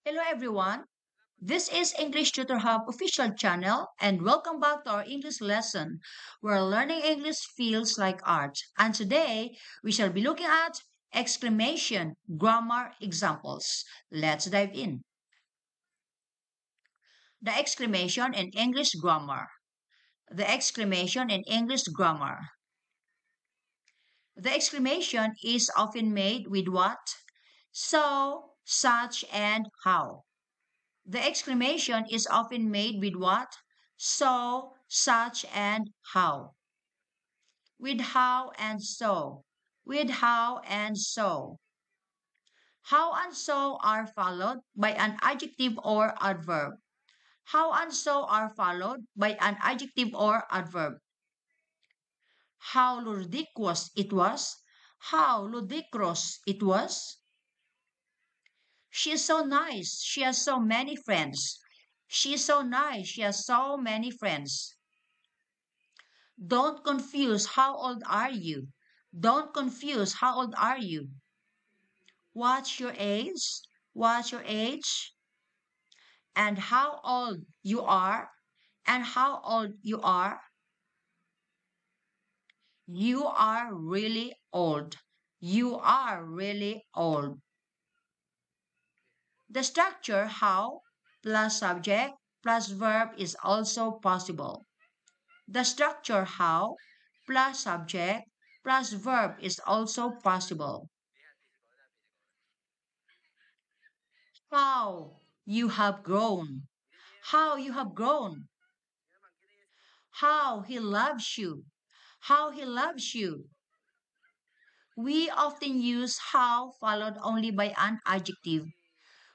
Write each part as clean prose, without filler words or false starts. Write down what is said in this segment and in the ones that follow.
Hello everyone. This is English Tutor Hub official channel and welcome back to our English lesson where learning English feels like art. And today we shall be looking at exclamation grammar examples. Let's dive in. The exclamation in English grammar. The exclamation in English grammar. The exclamation is often made with what? So, such, and how. The exclamation is often made with what? So, such, and how. With how and so. With how and so. How and so are followed by an adjective or adverb. How and so are followed by an adjective or adverb. How ludicrous it was. How ludicrous it was. She is so nice. She has so many friends. She is so nice. She has so many friends. Don't confuse how old are you? Don't confuse how old are you? What's your age? What's your age? And how old you are? And how old you are? You are really old. You are really old. The structure how plus subject plus verb is also possible. The structure how plus subject plus verb is also possible. How you have grown. How you have grown. How he loves you. How he loves you. We often use how followed only by an adjective.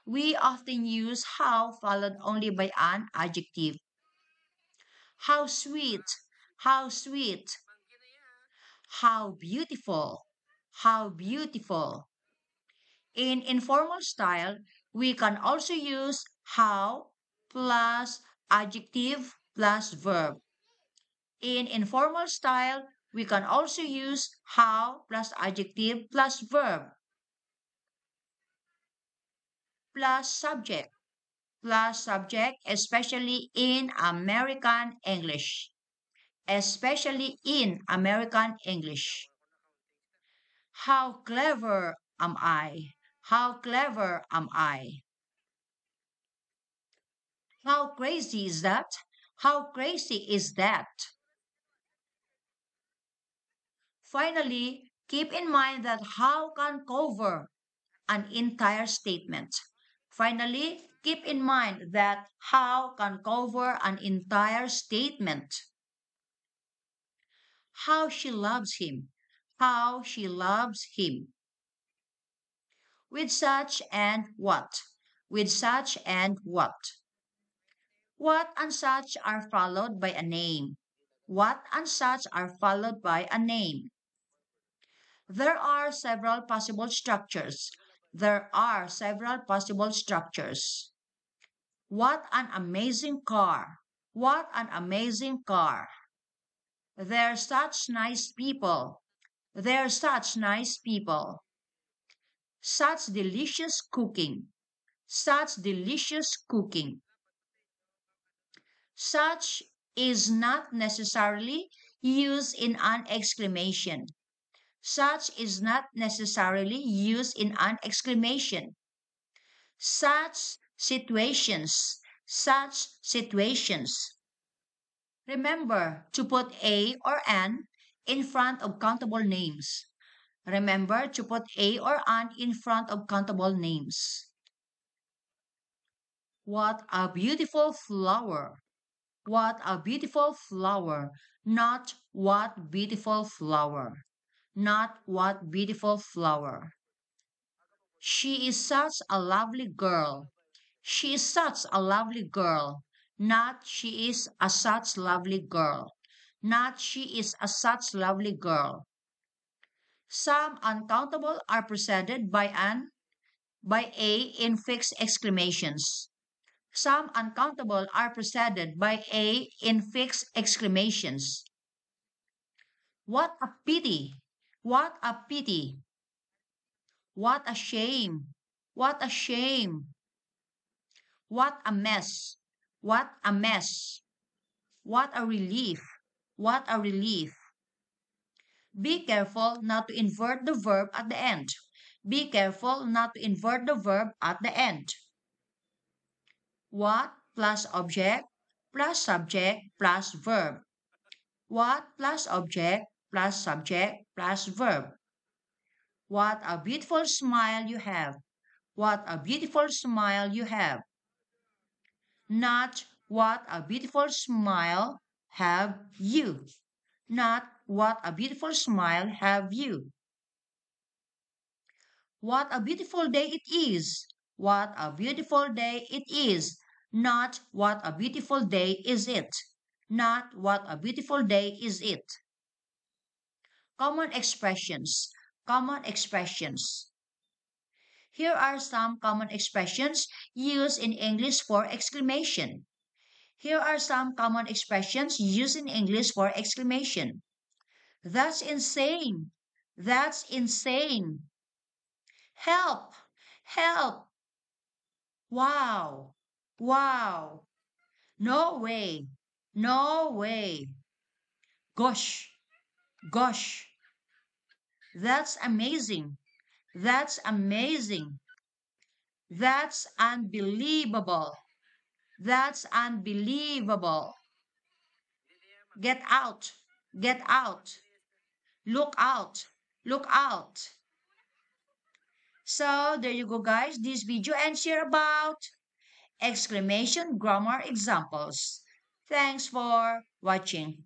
We often use how followed only by an adjective. How sweet. How sweet. How beautiful. How beautiful. In informal style, we can also use how plus adjective plus verb. In informal style, we can also use how plus adjective plus verb plus subject, especially in American English. Especially in American English. How clever am I? How clever am I? How crazy is that? How crazy is that? Finally, keep in mind that how can cover an entire statement. Finally, keep in mind that how can cover an entire statement. How she loves him. How she loves him. With such and what. With such and what. What and such are followed by a name. What and such are followed by a name. There are several possible structures. There are several possible structures. What an amazing car. What an amazing car. They're such nice people. They're such nice people. Such delicious cooking. Such delicious cooking. Such is not necessarily used in an exclamation. Such is not necessarily used in an exclamation. Such situations. Such situations. Remember to put a or an in front of countable names. Remember to put a or an in front of countable names. What a beautiful flower. What a beautiful flower. Not what beautiful flower. Not what beautiful flower. She is such a lovely girl. She is such a lovely girl. Not she is a such lovely girl. Not she is a such lovely girl. Some uncountable are preceded by a in fixed exclamations. Some uncountable are preceded by a in fixed exclamations. What a pity! What a pity! What a shame! What a shame! What a mess. What a mess. What a relief. What a relief. Be careful not to invert the verb at the end. Be careful not to invert the verb at the end. What plus object plus subject plus verb. What plus object plus subject plus verb. What a beautiful smile you have. What a beautiful smile you have. Not what a beautiful smile have you. Not what a beautiful smile have you. What a beautiful day it is. What a beautiful day it is. Not what a beautiful day is it. Not what a beautiful day is it. Common expressions. Common expressions. Here are some common expressions used in English for exclamation. Here are some common expressions used in English for exclamation. That's insane. That's insane. Help! Help! Wow! Wow! No way! No way! Gosh! Gosh! That's amazing! That's amazing! That's unbelievable! That's unbelievable! Get out! Get out! Look out! Look out! So there you go guys, this video ends here about exclamation grammar examples. Thanks for watching.